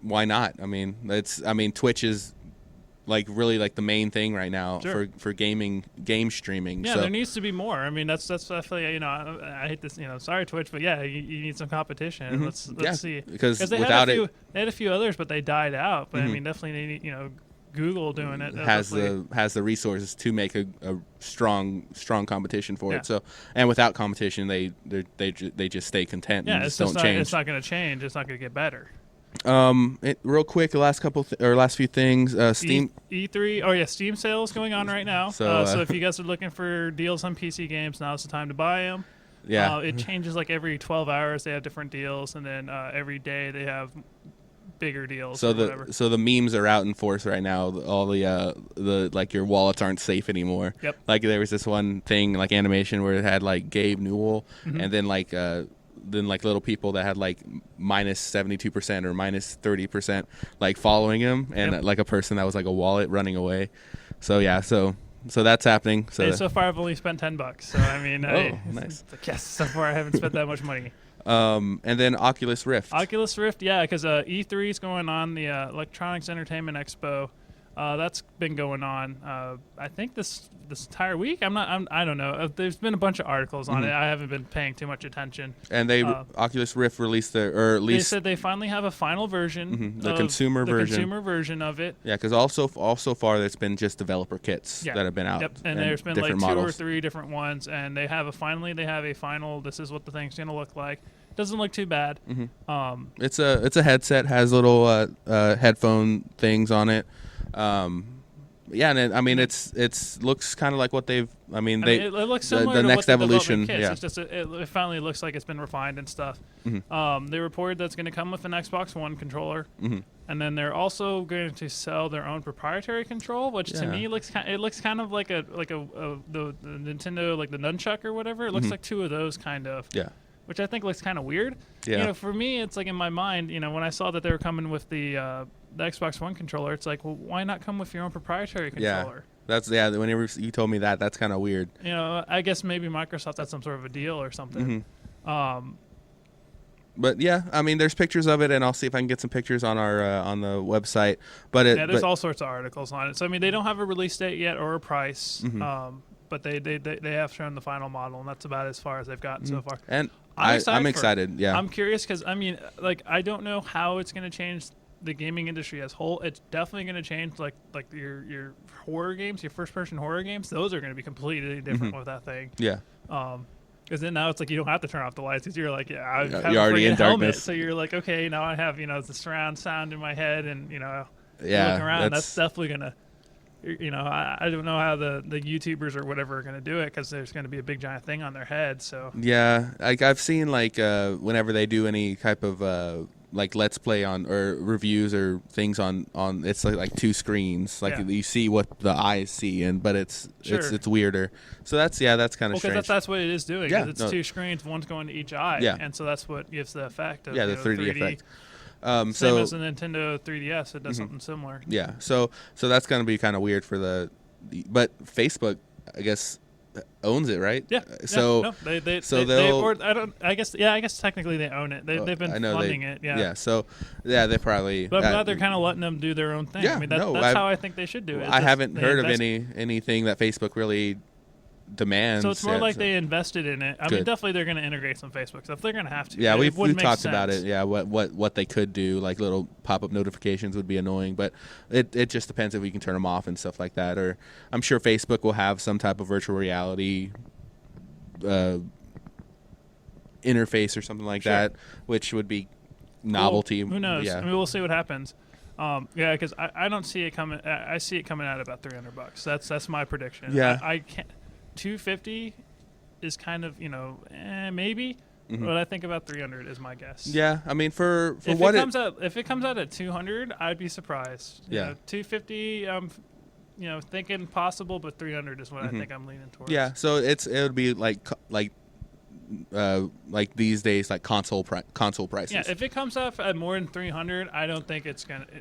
why not? I mean, Twitch is like really like the main thing right now for game streaming. Yeah, so there needs to be more. I mean, that's I feel like, I hate this, sorry Twitch, but yeah, you need some competition. Let's see, because they without they had a few others, but they died out. But I mean, definitely need, Google doing it has the resources to make a strong competition for it. So, and without competition, they just stay content. Yeah, and it's just don't change. It's not going to change. It's not going to get better. Real quick, the last few things. Steam E3. Oh yeah, Steam sales going on right now. So if you guys are looking for deals on PC games, now's the time to buy them. Yeah, it changes like every 12 hours. They have different deals, and then every day they have bigger deals. So the memes are out in force right now. All the like your wallets aren't safe anymore. Yep. Like there was this one thing like animation where it had like Gabe Newell, and then like little people that had like minus 72% or minus 30% like following him, and like a person that was like a wallet running away. So yeah, so that's happening. So far I've only spent $10. So I mean, nice. Yes, so far I haven't spent that much money. And then Oculus Rift. Yeah, because E3 is going on, the Electronics Entertainment Expo. That's been going on. I think this entire week. I don't know. There's been a bunch of articles on it. I haven't been paying too much attention. And Oculus Rift released they said they finally have a final version. The consumer version of it. Yeah, because also far there's been just developer kits that have been out. Yep. And there's been like 2 models. or 3 different ones, and they have a final. This is what the thing's gonna look like. Doesn't look too bad. It's a headset, has little headphone things on it. And it's looks kind of like what they've. It looks similar to the next evolution. Yeah, it's just it finally looks like it's been refined and stuff. They reported that's going to come with an Xbox One controller, and then they're also going to sell their own proprietary control, which to me looks kind of like the Nintendo, like the nunchuck or whatever. It looks like 2 of those kind of. Yeah. Which I think looks kind of weird. Yeah. For me, it's like in my mind, when I saw that they were coming with the Xbox One controller, it's like, well, why not come with your own proprietary controller? Yeah. Whenever you told me that, that's kind of weird. I guess maybe Microsoft had some sort of a deal or something. But yeah, there's pictures of it, and I'll see if I can get some pictures on our on the website. But there's all sorts of articles on it. So they don't have a release date yet or a price. But they have shown the final model, and that's about as far as they've gotten so far. And I'm excited. Yeah, I'm curious because I don't know how it's going to change the gaming industry as a whole. It's definitely going to change like your horror games, your first person horror games. Those are going to be completely different with that thing. Yeah. Because then now it's like you don't have to turn off the lights because you're like, I have you're already in helmet, darkness. so you're like, okay, now I have the surround sound in my head, and looking around. That's definitely gonna. I don't know how the YouTubers or whatever are going to do it, because there's going to be a big giant thing on their head. So yeah, like I've seen whenever they do any type of let's play on or reviews or things on it's like two screens, like you see what the eyes see, but it's weirder. So that's kind of strange. Because that's what it is doing. Yeah, it's two screens, one's going to each eye. Yeah, and so that's what gives the effect of the 3D effect. Same as the Nintendo 3DS, it does something similar. Yeah, so that's going to be kind of weird for but Facebook, I guess, owns it, right? Yeah. So I guess technically they own it. They've been funding it. Yeah. Yeah. So they probably. But I'm glad they're kind of letting them do their own thing. Yeah. I mean, that's how I think they should do it. I haven't heard of anything that Facebook really demands. So it's more like they invested in it. I mean, definitely they're going to integrate some Facebook stuff. They're going to have to. Yeah, we've talked about it. Yeah, what they could do, like little pop-up notifications would be annoying, but it just depends if we can turn them off and stuff like that. Or I'm sure Facebook will have some type of virtual reality interface or something like that, which would be novelty. Who knows? Yeah. I mean, we'll see what happens. Because I don't see it coming. I see it coming out about $300. That's my prediction. Yeah, I can't. $250 is kind of maybe, but I think about $300 is my guess. Yeah, I mean for if what if it comes out at $200, I'd be surprised. Yeah, $250, I'm thinking possible, but $300 is what I think I'm leaning towards. Yeah, so it would be like these days, like console prices. Yeah, if it comes up at more than $300, I don't think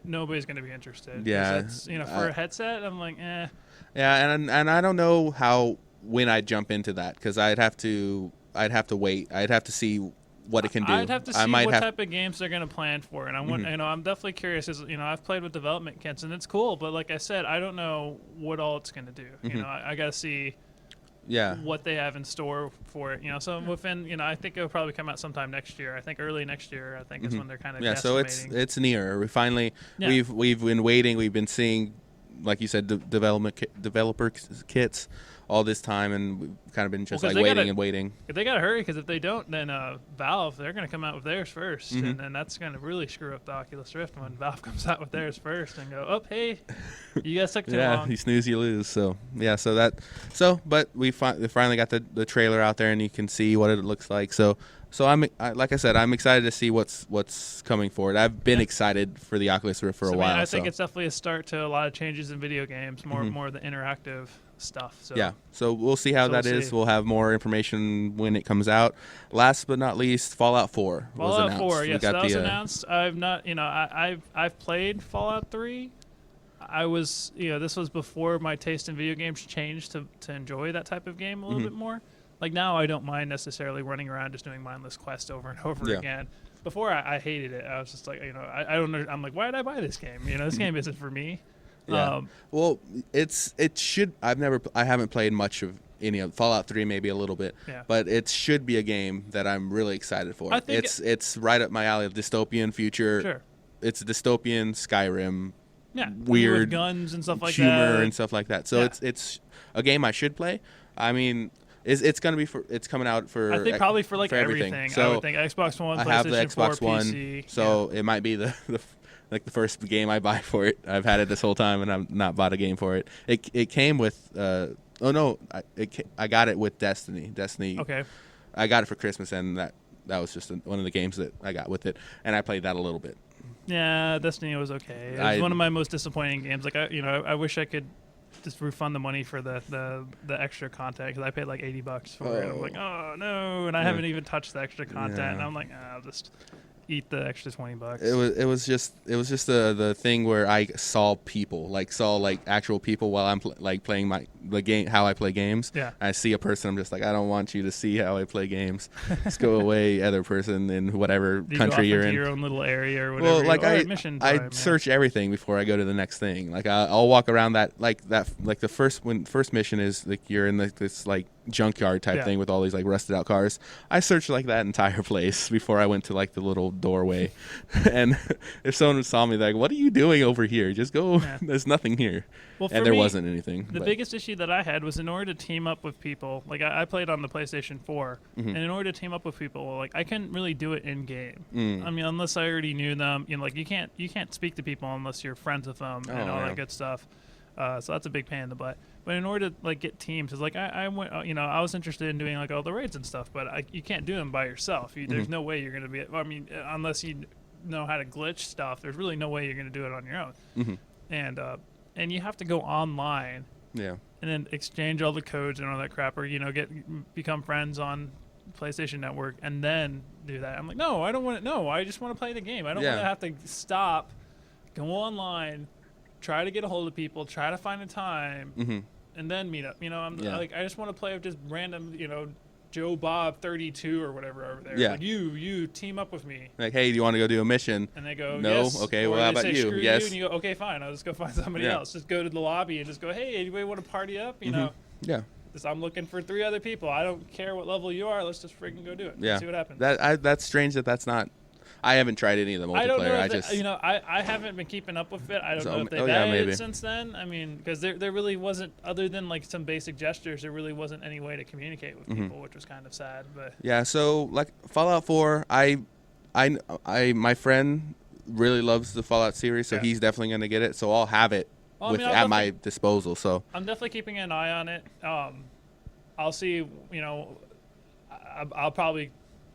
nobody's gonna be interested. Yeah, for a headset, I'm like, eh. Yeah, and I don't know when I'd jump into that, because I'd have to wait. I'd have to see what it can do. I'd have to see what type of games they're going to plan for, and I'm definitely curious. I've played with development kits, and it's cool, but like I said, I don't know what all it's going to do. I got to see what they have in store for it. So within, I think it'll probably come out sometime next year. I think early next year, I think is when they're kind of guesstimating. So it's near. We finally we've been waiting. We've been seeing, like you said, developer kits all this time, and we've kind of been just waiting. If they gotta hurry, because if they don't, then Valve, they're gonna come out with theirs first, and then that's gonna really screw up the Oculus Rift when Valve comes out with theirs first and go, oh hey, you guys took too long. You snooze, you lose. But we finally got the trailer out there, and you can see what it looks like. So like I said, I'm excited to see what's coming forward. I've been excited for the Oculus Rift for a while. I think it's definitely a start to a lot of changes in video games, more of the interactive stuff. So we'll see how that is. We'll have more information when it comes out. Last but not least, Fallout 4 was announced. Fallout 4, yes, that was announced. I've not, I've played Fallout 3. I was, this was before my taste in video games changed to enjoy that type of game a little bit more. Like now, I don't mind necessarily running around just doing mindless quests over and over again. Before, I hated it. I was just like, I don't know. I'm like, why did I buy this game? This game isn't for me. Yeah. Well, it should. I haven't played much of any of Fallout 3, maybe a little bit. Yeah. But it should be a game that I'm really excited for. I think it's right up my alley of dystopian future. Sure. It's a dystopian Skyrim. Yeah. Weird with guns and stuff like humor that. Humor and stuff like that. So it's a game I should play. I mean, it's going to be it's coming out for. I think probably for everything. So I would think Xbox One, PlayStation 4, I have the Xbox 4, One, PC. so it might be the first game I buy for it. I've had it this whole time, and I've not bought a game for it. It came with. I got it with Destiny. Okay. I got it for Christmas, and that was just one of the games that I got with it, and I played that a little bit. Yeah, Destiny was okay. It was one of my most disappointing games. Like I wish I could just refund the money for the extra content, because I paid like $80 for it. I'm like, oh no, and I haven't even touched the extra content. And I'm like, I'll just eat the extra $20. It was just the thing where I saw actual people while I'm playing the game, how I play games. Yeah. I see a person, I'm just like, I don't want you to see how I play games. Just go away, other person in whatever country you're in. Your own little area or whatever. Well, I search everything before I go to the next thing. Like I'll walk around the first mission is like you're in this junkyard type thing with all these rusted out cars. I searched that entire place before I went to the little doorway. And if someone saw me, they're like, what are you doing over here? Just go. There's nothing here. Well, and there wasn't anything. The biggest issue that I had was in order to team up with people. I played on the PlayStation 4, and in order to team up with people, I couldn't really do it in game. I mean, unless I already knew them. You can't speak to people unless you're friends with them and all that good stuff. So that's a big pain in the butt. But in order to like get teams, it's like I went, I was interested in doing like all the raids and stuff, but you can't do them by yourself. There's no way you're going to be. I mean, unless you know how to glitch stuff, there's really no way you're going to do it on your own. And you have to go online. Yeah. And then exchange all the codes and all that crap, or become friends on PlayStation Network, and then do that. I'm like, no, I don't want to. No, I just want to play the game. I don't want to have to stop, go online, try to get a hold of people, try to find a time, and then meet up. I just want to play with just random, Joe Bob 32 or whatever over there. Yeah. Like, you team up with me. Like, hey, do you want to go do a mission? And they go, no. Yes. Okay, or well, how about say, you? Screw Yes. You, and you go, okay, fine. I'll just go find somebody else. Just go to the lobby and just go, hey, anybody want to party up? Yeah. I'm looking for 3 other people. I don't care what level you are. Let's just freaking go do it. Yeah. See what happens. That's strange that's not. I haven't tried any of the multiplayer. I don't know. I haven't been keeping up with it. I don't know if they've added it since then. I mean, because there really wasn't, other than like some basic gestures, there really wasn't any way to communicate with people, which was kind of sad. But yeah, so like Fallout 4, my friend really loves the Fallout series, so he's definitely going to get it. So I'll have it at my disposal. So I'm definitely keeping an eye on it. I'll see. I'll probably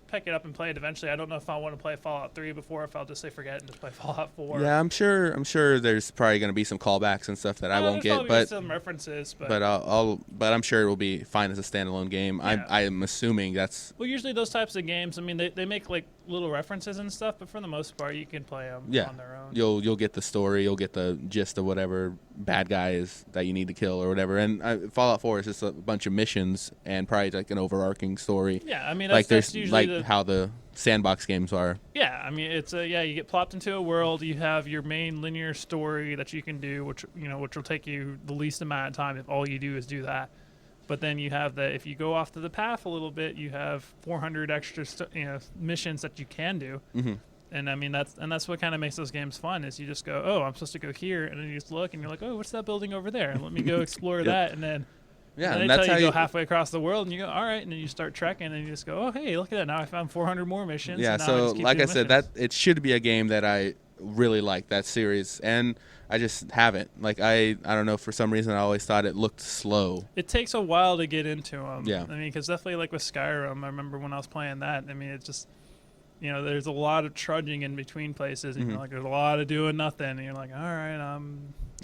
pick it up and play it eventually. I don't know if I want to play Fallout 3 before, if I'll just say forget and just play Fallout 4. Yeah, I'm sure there's probably going to be some callbacks and stuff that I won't get, but some references. But I'm sure it will be fine as a standalone game. Yeah. I'm assuming that's. Well, usually those types of games, I mean, they make like little references and stuff, but for the most part, you can play them on their own. You'll get the story, you'll get the gist of whatever bad guy is that you need to kill or whatever. And Fallout 4 is just a bunch of missions and probably like an overarching story. Yeah, I mean, that's usually how the sandbox games are. Yeah, I mean, it's you get plopped into a world. You have your main linear story that you can do, which will take you the least amount of time if all you do is do that. But then you have if you go off to the path a little bit, you have 400 extra missions that you can do. And I mean that's what kind of makes those games fun, is you just go, oh, I'm supposed to go here, and then you just look and you're like, oh, what's that building over there? Let me go explore that, and then. Yeah, and that's how you go halfway across the world, and you go, all right, and then you start trekking, and you just go, oh, hey, look at that! Now I found 400 more missions. Yeah, so like I said, that it should be a game that I really like, that series, and I just haven't. Like I don't know, for some reason I always thought it looked slow. It takes a while to get into them. Yeah, I mean, because definitely like with Skyrim, I remember when I was playing that. I mean, it just. There's a lot of trudging in between places, and you're like, there's a lot of doing nothing, and you're like, all right,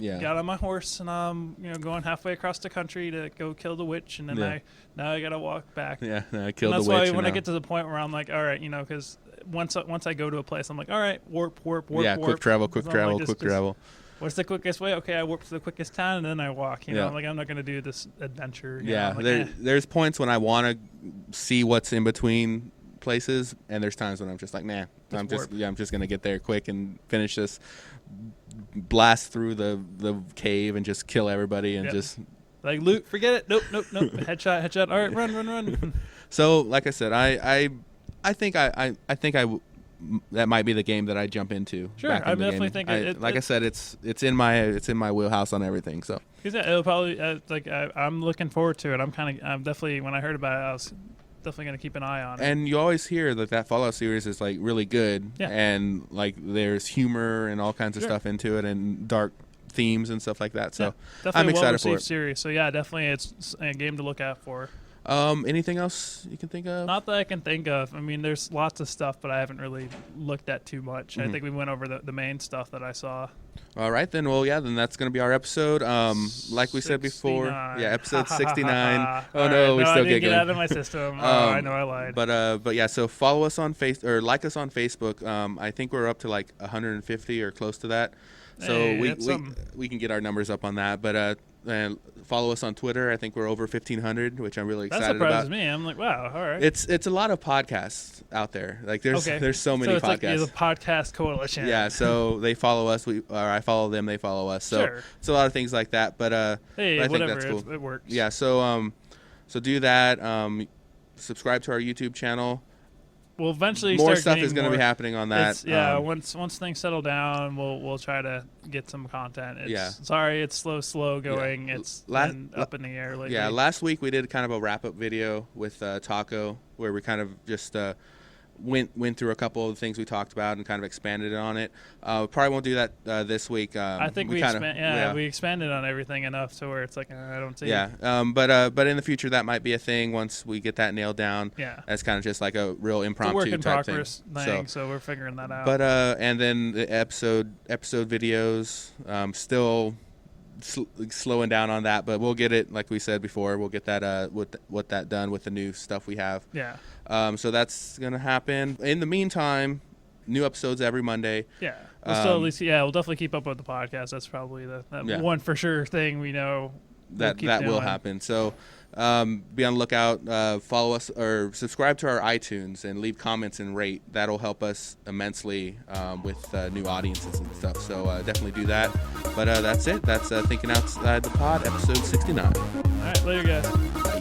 got on my horse, and I'm going halfway across the country to go kill the witch, and then I gotta walk back. Yeah, I killed the witch. That's why when I get to the point where I'm like, all right, because once I go to a place, I'm like, all right, warp. Yeah, quick travel. What's the quickest way? Okay, I warp to the quickest town, and then I walk. I'm like, I'm not gonna do this adventure. There's points when I want to see what's in between places, and there's times when I'm just like, nah, I'm just gonna get there quick and finish this, blast through the cave and just kill everybody and just like loot, forget it, nope headshot, all right, run. So like I said, I think that might be the game that I jump into. Sure, I definitely think I said, it's in my wheelhouse on everything. So it'll probably I'm looking forward to it. I'm definitely, when I heard about it, I was definitely going to keep an eye on it. And you always hear that Fallout series is like really good, and like there's humor and all kinds of stuff into it, and dark themes and stuff like that. So I'm excited for it. Series. So yeah, definitely it's a game to look out for. Anything else you can think of? Not that I can think of. I mean, there's lots of stuff, but I haven't really looked at too much. I think we went over the main stuff that I saw. All right, then. Well, yeah, then that's going to be our episode. Like we said before, episode 69. Oh, no, we're still giggling. Get out of my system. I know I lied. But yeah, so follow us on like us on Facebook. I think we're up to like 150 or close to that. So we can get our numbers up on that. But and follow us on Twitter. I think we're over 1,500, which I'm really excited about. That surprises me. I'm like, wow, all right. It's a lot of podcasts out there. Like there's so many podcasts. Like there's a podcast coalition. Yeah, so they follow us. I follow them. They follow us. So it's a lot of things like that. But hey, I think whatever, that's cool. it works. Yeah. So do that. Subscribe to our YouTube channel. We'll eventually more stuff is going to be happening on that. Once things settle down, we'll try to get some content. Sorry, it's slow going. Yeah. It's been up in the air lately. Yeah, last week we did kind of a wrap up video with Taco, where we kind of just went through a couple of the things we talked about and kind of expanded on it. Probably won't do that this week. I think we expanded on everything enough to where it's like I don't see. Yeah, but in the future that might be a thing once we get that nailed down. Yeah, that's kind of just like a real impromptu it's a work in type progress thing. So we're figuring that out. But and then the episode videos still slowing down on that, but we'll get it, like we said before, we'll get that what that done with the new stuff we have. Yeah. So that's gonna happen. In the meantime, new episodes every Monday. Yeah. We'll still at least we'll definitely keep up with the podcast. That's probably the one for sure thing we know that will happen. So be on the lookout. Follow us or subscribe to our iTunes and leave comments and rate. That'll help us immensely with new audiences and stuff. So definitely do that. But that's it. That's Thinking Outside the Pod, episode 69. All right, later, guys.